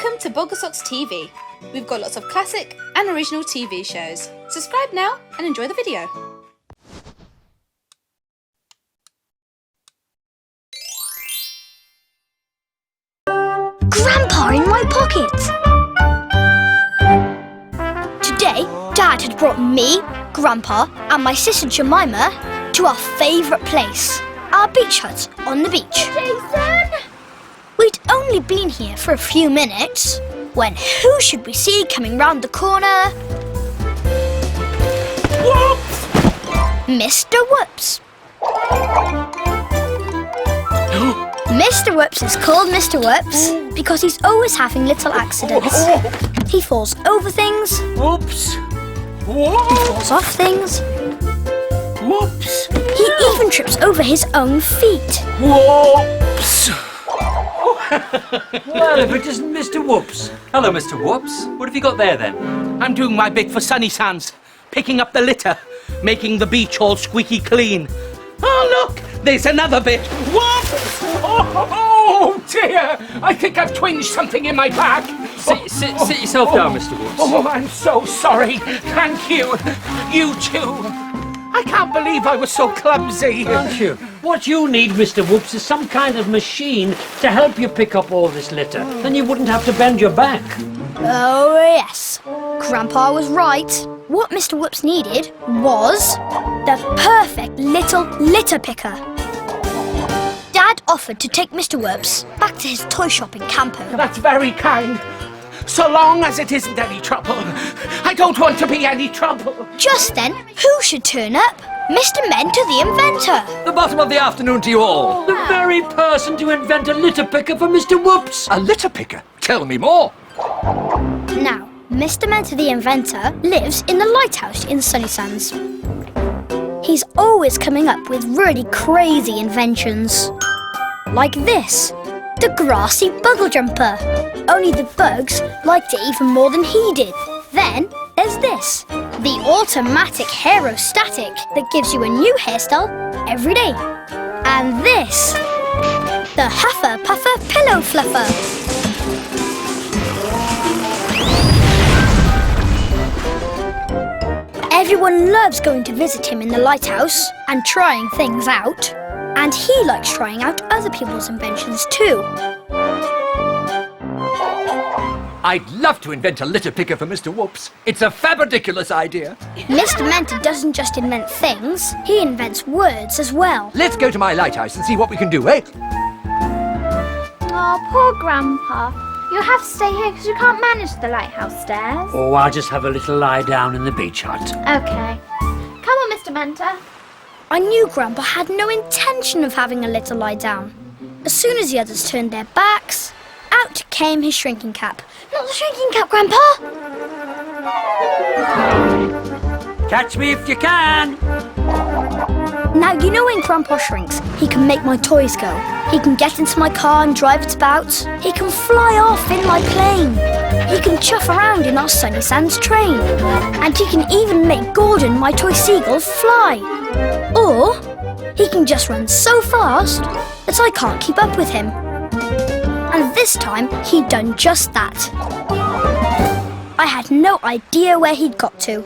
Welcome to Bogglesox TV. We've got lots of classic and original TV shows. Subscribe now and enjoy the video. Grandpa in my pocket! Today, Dad had brought me, Grandpa and my sister Jemima to our favourite place, our beach hut on the beach. Jason! We'd only been here for a few minutes when who should we see coming round the corner? Whoops! Mr. Whoops. Mr. Whoops is called Mr. Whoops because he's always having little accidents. He falls over things. Whoops! He Whoops! falls off things. Whoops! He even trips over his own feet. Whoops! Well, if it isn't Mr. Whoops. Hello, Mr. Whoops. What have you got there, then? I'm doing my bit for Sunny Sands. Picking up the litter. Making the beach all squeaky clean. Oh, look! There's another bit. Whoops! Oh, dear! I think I've twinged something in my back. Sit yourself down, Mr. Whoops. Oh, I'm so sorry. Thank you. You too. I can't believe I was so clumsy. Aren't you? What you need, Mr. Whoops, is some kind of machine to help you pick up all this litter. Then you wouldn't have to bend your back. Oh, yes. Grandpa was right. What Mr. Whoops needed was the perfect little litter picker. Dad offered to take Mr. Whoops back to his toy shop in Campo. That's very kind. So long as it isn't any trouble. I don't want to be any trouble. Just then, who should turn up? Mr. Mentor the inventor. The bottom of the afternoon to you all. The very person to invent a litter picker for Mr. Whoops. A litter picker? Tell me more. Now, Mr. Mentor the inventor lives in the lighthouse in Sunny Sands. He's always coming up with really crazy inventions. Like this, the grassy buggle jumper. Only the bugs liked it even more than he did. Then there's this, the automatic aerostatic that gives you a new hairstyle every day. And this, the Huffer Puffer Pillow Fluffer. Everyone loves going to visit him in the lighthouse and trying things out. And he likes trying out other people's inventions too. I'd love to invent a litter picker for Mr. Whoops. It's a fabridiculous idea. Mr. Mentor doesn't just invent things, he invents words as well. Let's go to my lighthouse and see what we can do, eh? Oh, poor Grandpa. You'll have to stay here because you can't manage the lighthouse stairs. Oh, I'll just have a little lie down in the beach hut. Okay. Come on, Mr. Mentor. I knew Grandpa had no intention of having a little lie down. As soon as the others turned their backs, out came his shrinking cap. Not the shrinking cap, Grandpa! Catch me if you can. Now, you know when Grandpa shrinks, he can make my toys go. He can get into my car and drive it about. He can fly off in my plane. He can chuff around in our Sunny Sands train. And he can even make Gordon, my toy seagull, fly. Or he can just run so fast that I can't keep up with him. And this time, he'd done just that. I had no idea where he'd got to.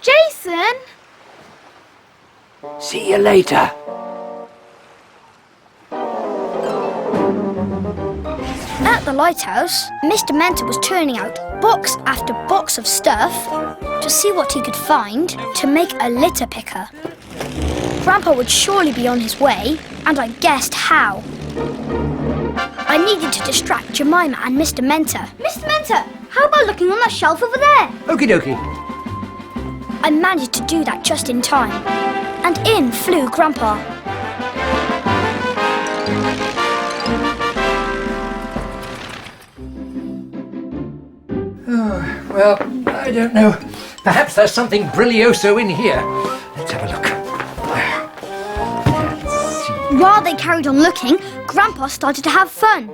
Jason! See you later. At the lighthouse, Mr. Mentor was turning out box after box of stuff to see what he could find to make a litter picker. Grandpa would surely be on his way, and I guessed how. I needed to distract Jemima and Mr. Mentor. Mr. Mentor, how about looking on that shelf over there? Okie dokie. I managed to do that just in time, and in flew Grandpa. Well, I don't know. Perhaps there's something brilioso in here. Let's have a look. Let's see. While they carried on looking, Grandpa started to have fun.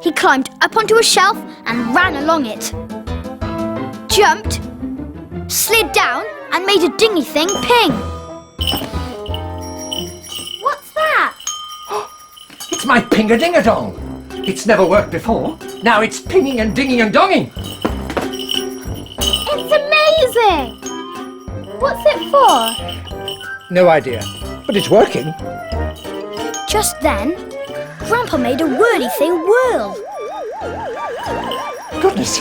He climbed up onto a shelf and ran along it. Jumped, slid down, and made a dingy thing ping. What's that? It's my ping-a-ding-a-dong. It's never worked before. Now it's pinging and dinging and donging. It's amazing! What's it for? No idea, but it's working. Just then, Grandpa made a whirly thing whirl. Goodness,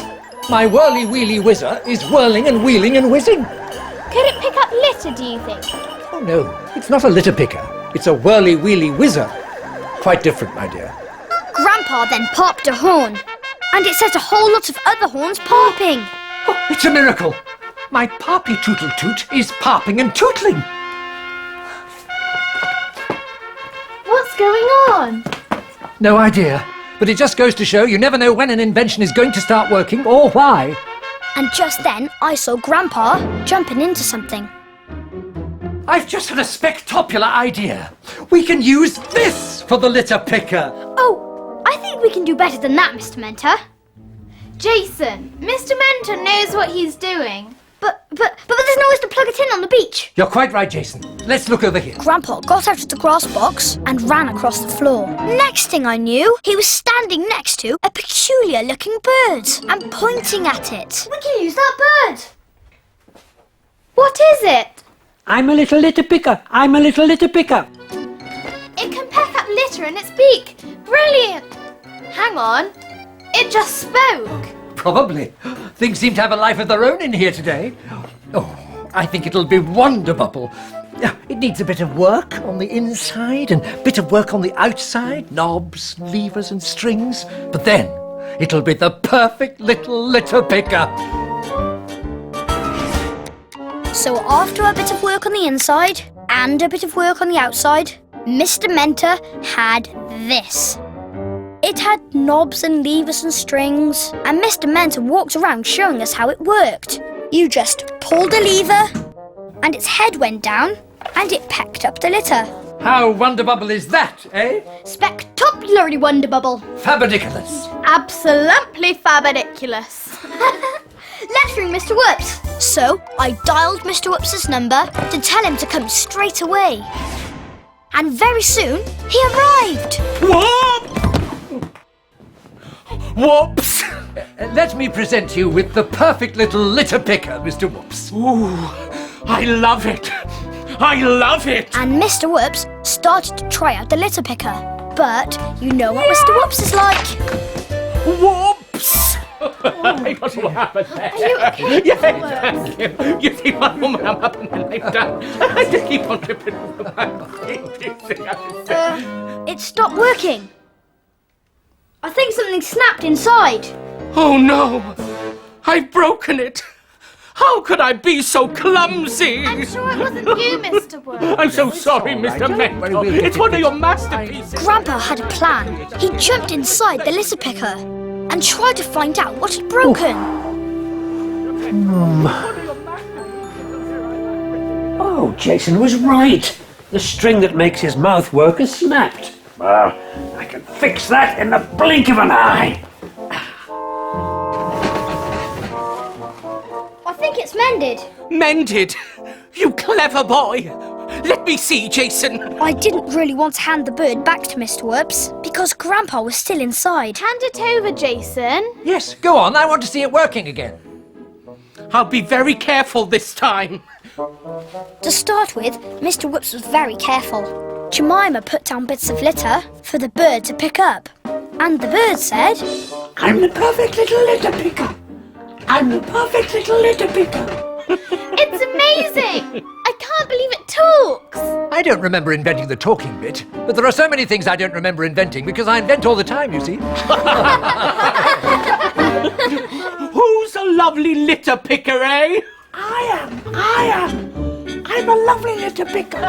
my whirly-wheelie whizzer is whirling and wheeling and whizzing. Could it pick up litter, do you think? Oh no, it's not a litter picker. It's a whirly-wheelie whizzer. Quite different, my dear. Grandpa then popped a horn, and it set a whole lot of other horns popping. Oh, it's a miracle. My poppy tootle toot is popping and tootling. What's going on? No idea, but it just goes to show you never know when an invention is going to start working or why. And just then, I saw Grandpa jumping into something. I've just had a spectacular idea. We can use this for the litter picker. Oh, I think we can do better than that, Mr. Mentor. Jason, Mr. Mentor knows what he's doing. But there's nowhere to plug it in on the beach. You're quite right, Jason. Let's look over here. Grandpa got out of the grass box and ran across the floor. Next thing I knew, he was standing next to a peculiar-looking bird and pointing at it. We can use that bird. What is it? I'm a little litter picker. I'm a little litter picker. It can peck up litter in its beak. Brilliant! Hang on. It just spoke. Probably. Things seem to have a life of their own in here today. Oh, I think it'll be Wonderbubble. It needs a bit of work on the inside and a bit of work on the outside, knobs, levers and strings. But then it'll be the perfect little litter picker. So after a bit of work on the inside and a bit of work on the outside, Mr. Mentor had this. It had knobs and levers and strings, and Mr. Mentor walked around showing us how it worked. You just pulled a lever, and its head went down, and it pecked up the litter. How Wonderbubble is that, eh? Spectacularly Wonderbubble. Fabadiculous. Absolutely fabadiculous. Let's ring Mr. Whoops. So I dialed Mr. Whoops's number to tell him to come straight away. And very soon, he arrived. Whoop! Whoops! Let me present you with the perfect little litter picker, Mr. Whoops. Ooh, I love it! I love it! And Mr. Whoops started to try out the litter picker. But you know what Mr. Whoops is like. Whoops! I don't know what happened there. Are you okay? Yes, thank you. You see, one moment I'm up and then I'm down. I just keep on tripping over my feet. It stopped working. I think something snapped inside. Oh no! I've broken it! How could I be so clumsy? I'm sure it wasn't you, Mr. Wood. I'm so sorry, Mr. Mentor. It's one of your masterpieces. Grandpa had a plan. He jumped inside the litter picker and tried to find out what had broken. Oh, Jason was right. The string that makes his mouth work has snapped. Well, I can fix that in the blink of an eye. I think it's mended. Mended? You clever boy! Let me see, Jason. I didn't really want to hand the bird back to Mr. Whoops because Grandpa was still inside. Hand it over, Jason. Yes, go on. I want to see it working again. I'll be very careful this time. To start with, Mr. Whoops was very careful. Jemima put down bits of litter for the bird to pick up. And the bird said, I'm the perfect little litter picker. I'm the perfect little litter picker. It's amazing! I can't believe it talks! I don't remember inventing the talking bit, but there are so many things I don't remember inventing because I invent all the time, you see. Who's a lovely litter picker, eh? I am. I'm a lovely litter picker.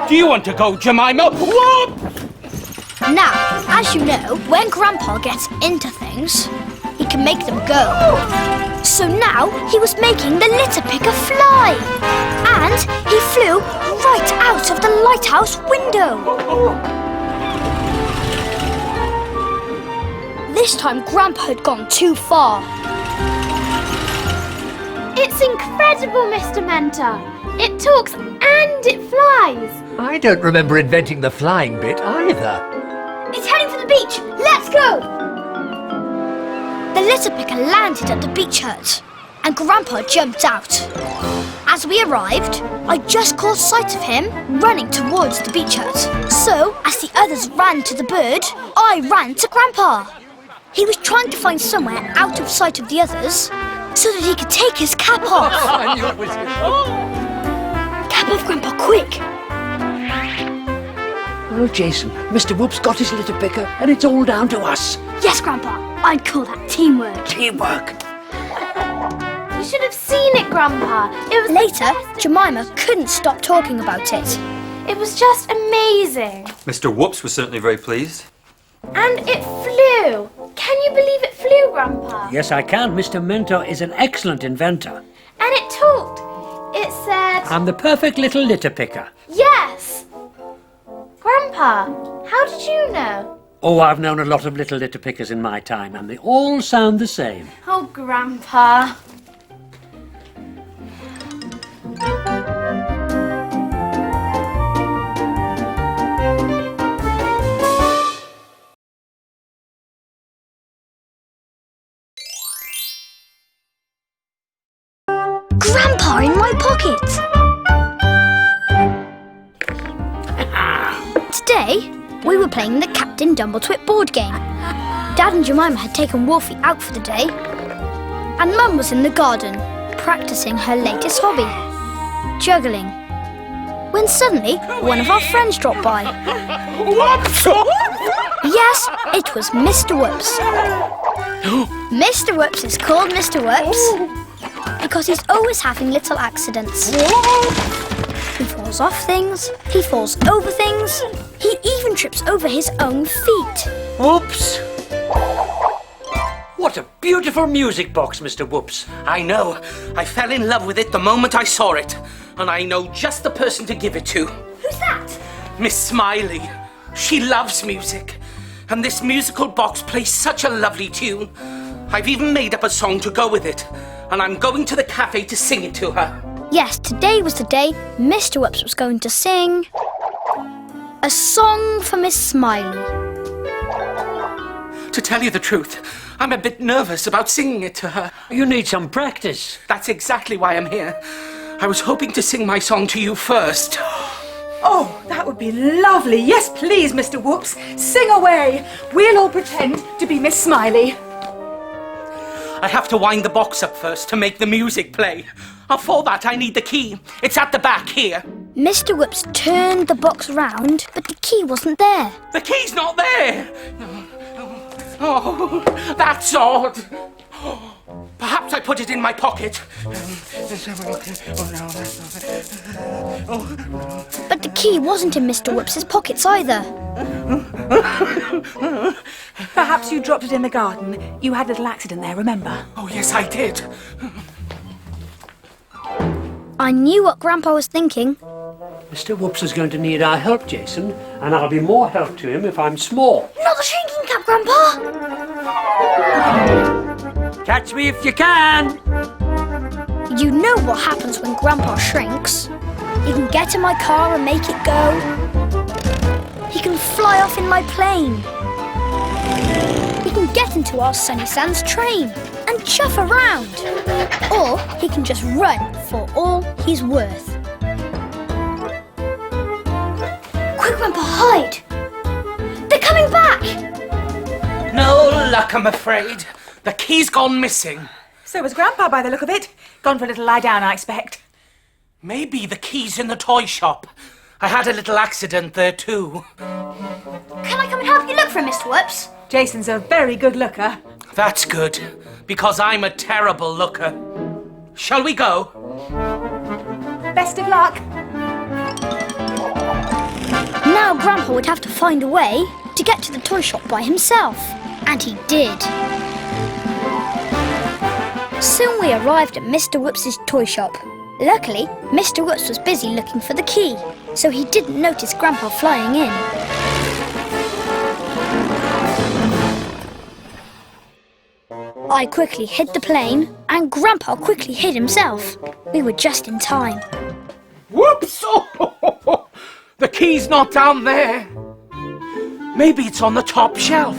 Do you want to go, Jemima? Whoop! now, as you know, when Grandpa gets into things, he can make them go. So now he was making the litter picker fly. And he flew right out of the lighthouse window. This time Grandpa had gone too far. It's incredible, Mr. Mentor. It talks and it flies. I don't remember inventing the flying bit either. It's heading for the beach. Let's go! The litter picker landed at the beach hut, and Grandpa jumped out. As we arrived, I just caught sight of him running towards the beach hut. So, as the others ran to the bird, I ran to Grandpa. He was trying to find somewhere out of sight of the others so that he could take his cap off. I knew it was you. Cap off, Grandpa, quick! Well, Jason, Mr. Whoops got his litter picker, and it's all down to us. Yes, Grandpa, I'd call that teamwork. Teamwork. You should have seen it, Grandpa. It was Later, Jemima couldn't stop talking about it. It was just amazing. Mr. Whoops was certainly very pleased. And it flew. Can you believe it flew, Grandpa? Yes, I can. Mr. Mentor is an excellent inventor. And it talked. It said... I'm the perfect little litter picker. Yes! Grandpa, how did you know? Oh, I've known a lot of little litter pickers in my time, and they all sound the same. Oh, Grandpa. Grandpa in my pocket! Today, we were playing the Captain Dumbletwit board game. Dad and Jemima had taken Wolfie out for the day, and Mum was in the garden, practicing her latest hobby, juggling. When suddenly, one of our friends dropped by. Whoops! Yes, it was Mr. Whoops. Mr. Whoops is called Mr. Whoops because he's always having little accidents. He falls off things, he falls over things, he even trips over his own feet. Whoops! What a beautiful music box, Mr. Whoops. I know. I fell in love with it the moment I saw it. And I know just the person to give it to. Who's that? Miss Smiley. She loves music. And this musical box plays such a lovely tune. I've even made up a song to go with it. And I'm going to the cafe to sing it to her. Yes, today was the day Mr. Whoops was going to sing a song for Miss Smiley. To tell you the truth, I'm a bit nervous about singing it to her. You need some practice. That's exactly why I'm here. I was hoping to sing my song to you first. Oh, that would be lovely. Yes, please, Mr. Whoops. Sing away. We'll all pretend to be Miss Smiley. I have to wind the box up first to make the music play. For that, I need the key. It's at the back here. Mr. Whoops turned the box round, but the key wasn't there. The key's not there. Oh, that's odd. Perhaps I put it in my pocket. But the key wasn't in Mr. Whoops's pockets either. Perhaps you dropped it in the garden. You had a little accident there, remember? Oh, yes, I did. I knew what Grandpa was thinking. Mr. Whoops is going to need our help, Jason, and I'll be more help to him if I'm small. Not the shrinking cap, Grandpa! Catch me if you can! You know what happens when Grandpa shrinks. He can get in my car and make it go. He can fly off in my plane. He can get into our Sunny Sands train and chuff around. Or he can just run for all he's worth. Quick, Grandpa, hide! They're coming back! No luck, I'm afraid. The key's gone missing. So was Grandpa by the look of it. Gone for a little lie down, I expect. Maybe the key's in the toy shop. I had a little accident there too. Can I come and help you look for him, Mr. Whoops? Jason's a very good looker. That's good, because I'm a terrible looker. Shall we go? Best of luck. Now Grandpa would have to find a way to get to the toy shop by himself. And he did. Soon we arrived at Mr. Whoops's toy shop. Luckily, Mr. Whoops was busy looking for the key, so he didn't notice Grandpa flying in. I quickly hid the plane, and Grandpa quickly hid himself. We were just in time. Whoops! Oh, The key's not down there. Maybe it's on the top shelf.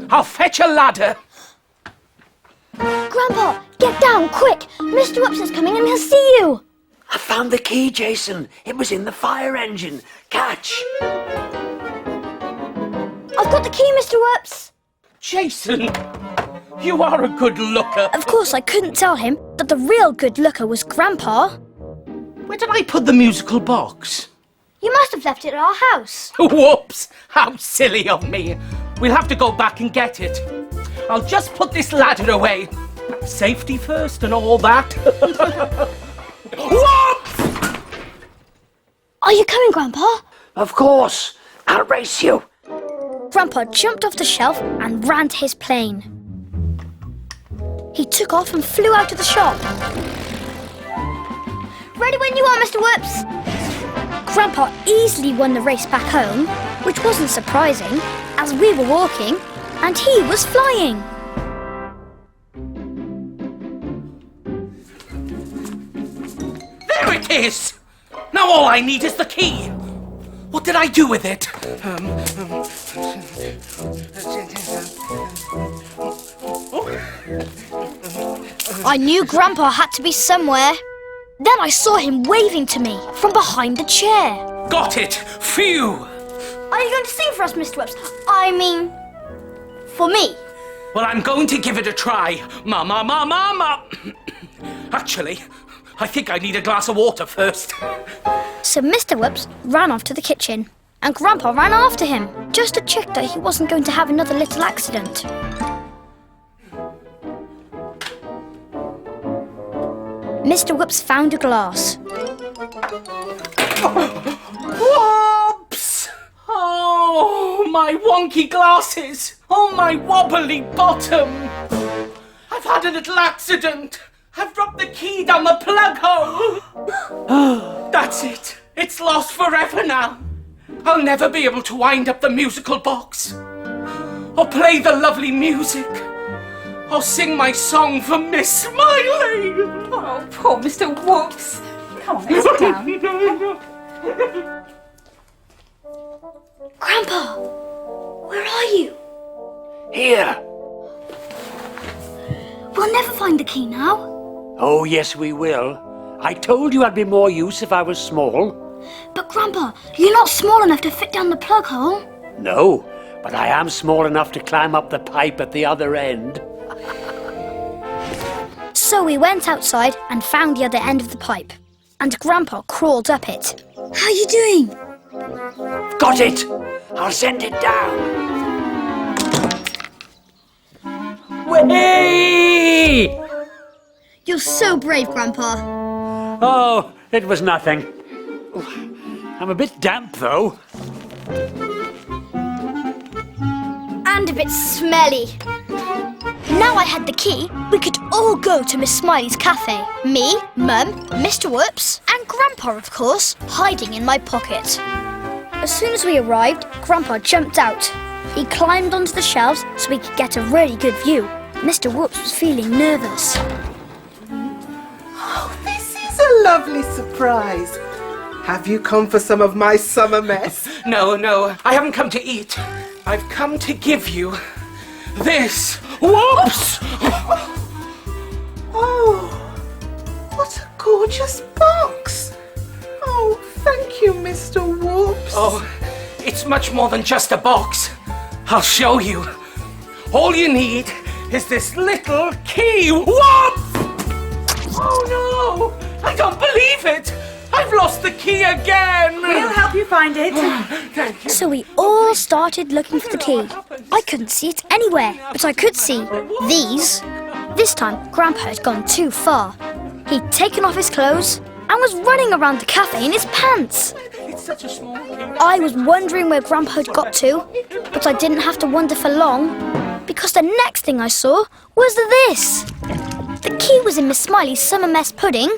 I'll fetch a ladder. Grandpa, get down, quick! Mr. Whoops is coming and he'll see you! I found the key, Jason. It was in the fire engine. Catch! I've got the key, Mr. Whoops! Jason, you are a good looker. Of course, I couldn't tell him that the real good looker was Grandpa. Where did I put the musical box? You must have left it at our house. Whoops! How silly of me. We'll have to go back and get it. I'll just put this ladder away. Safety first and all that. Whoops! Are you coming, Grandpa? Of course. I'll race you. Grandpa jumped off the shelf and ran to his plane. He took off and flew out of the shop. Ready when you are, Mr. Whoops. Grandpa easily won the race back home, which wasn't surprising, as we were walking and he was flying. There it is! Now all I need is the key. What did I do with it? I knew Grandpa had to be somewhere. Then I saw him waving to me from behind the chair. Got it! Phew! Are you going to sing for us, Mr. Whoops? I mean, for me. Well, I'm going to give it a try. Mama. Actually, I think I need a glass of water first. So Mr. Whoops ran off to the kitchen, and Grandpa ran after him, just to check that he wasn't going to have another little accident. Mr. Whoops found a glass. Whoops! Oh, my wonky glasses! Oh, my wobbly bottom! I've had a little accident! I've dropped the key down the plug hole! That's it! It's lost forever now! I'll never be able to wind up the musical box, or play the lovely music, or sing my song for Miss Smiley! Oh, poor Mr. Whoops. Come on, let's sit down. Grandpa, where are you? Here. We'll never find the key now. Oh, yes, we will. I told you I'd be more use if I was small. But Grandpa, you're not small enough to fit down the plug hole. No, but I am small enough to climb up the pipe at the other end. So we went outside and found the other end of the pipe. And Grandpa crawled up it. How are you doing? Got it! I'll send it down. Way! You're so brave, Grandpa. Oh, it was nothing. I'm a bit damp, though. And a bit smelly. Now I had the key, we could all go to Miss Smiley's cafe. Me, Mum, Mr. Whoops, and Grandpa, of course, hiding in my pocket. As soon as we arrived, Grandpa jumped out. He climbed onto the shelves so we could get a really good view. Mr. Whoops was feeling nervous. Oh, this is a lovely surprise. Have you come for some of my summer mess? No, I haven't come to eat. I've come to give you this. Whoops! Oh, what a gorgeous box. Oh, thank you, Mr. Whoops. Oh, it's much more than just a box. I'll show you. All you need is this little key. Whoops! Oh no! I don't believe it! I've lost the key again! We'll help you find it. Thank you. So we all started looking for the key. I couldn't see it anywhere, but I could see these. This time, Grandpa had gone too far. He'd taken off his clothes and was running around the cafe in his pants. It's such a small key. I was wondering where Grandpa had got to, but I didn't have to wonder for long, because the next thing I saw was this. The key was in Miss Smiley's summer mess pudding,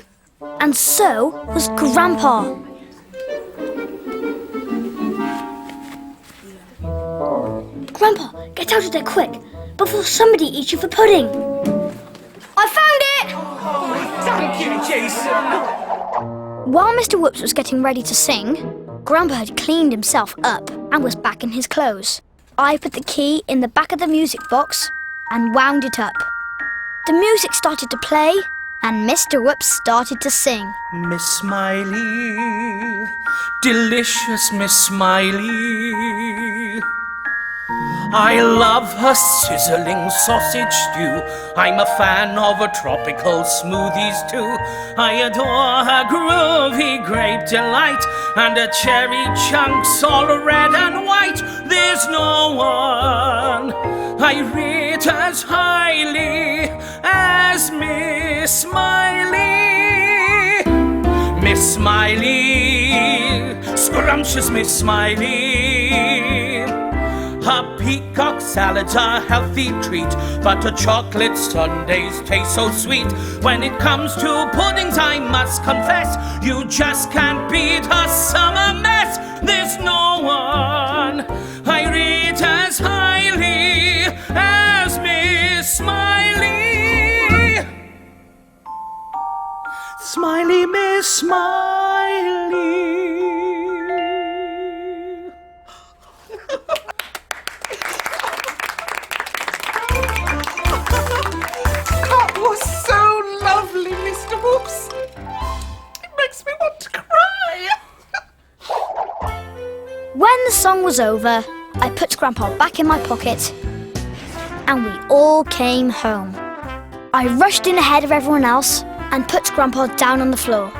and so was Grandpa. Grandpa, get out of there quick, before somebody eats you for pudding. I found it! Thank you, Jason. While Mr. Whoops was getting ready to sing, Grandpa had cleaned himself up and was back in his clothes. I put the key in the back of the music box and wound it up. The music started to play and Mr. Whoops started to sing. Miss Smiley, delicious Miss Smiley. I love her sizzling sausage stew. I'm a fan of her tropical smoothies too. I adore her groovy grape delight and her cherry chunks all red and white. There's no one I rate as highly as Miss Smiley. Miss Smiley, scrumptious Miss Smiley. Her peacock salads are a healthy treat, but her chocolate sundaes taste so sweet. When it comes to puddings, I must confess, you just can't beat her summer mess. There's no one I rate as highly as Miss Smiley. Smiley, Miss Smiley. That was so lovely, Mr. Whoops. It makes me want to cry. When the song was over, I put Grandpa back in my pocket and we all came home. I rushed in ahead of everyone else and put Grandpa down on the floor.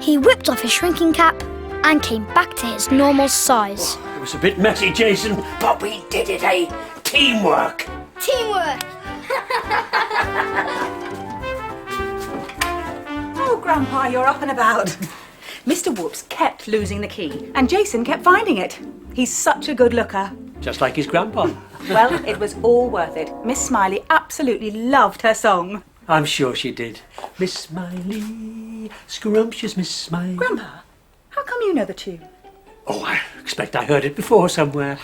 He whipped off his shrinking cap and came back to his normal size. It was a bit messy, Jason, but we did it, eh? Teamwork. Teamwork! Oh, Grandpa, you're up and about. Mr. Whoops kept losing the key, and Jason kept finding it. He's such a good looker. Just like his grandpa. Well, it was all worth it. Miss Smiley absolutely loved her song. I'm sure she did. Miss Smiley, scrumptious Miss Smiley. Grandpa, how come you know the tune? Oh, I expect I heard it before somewhere.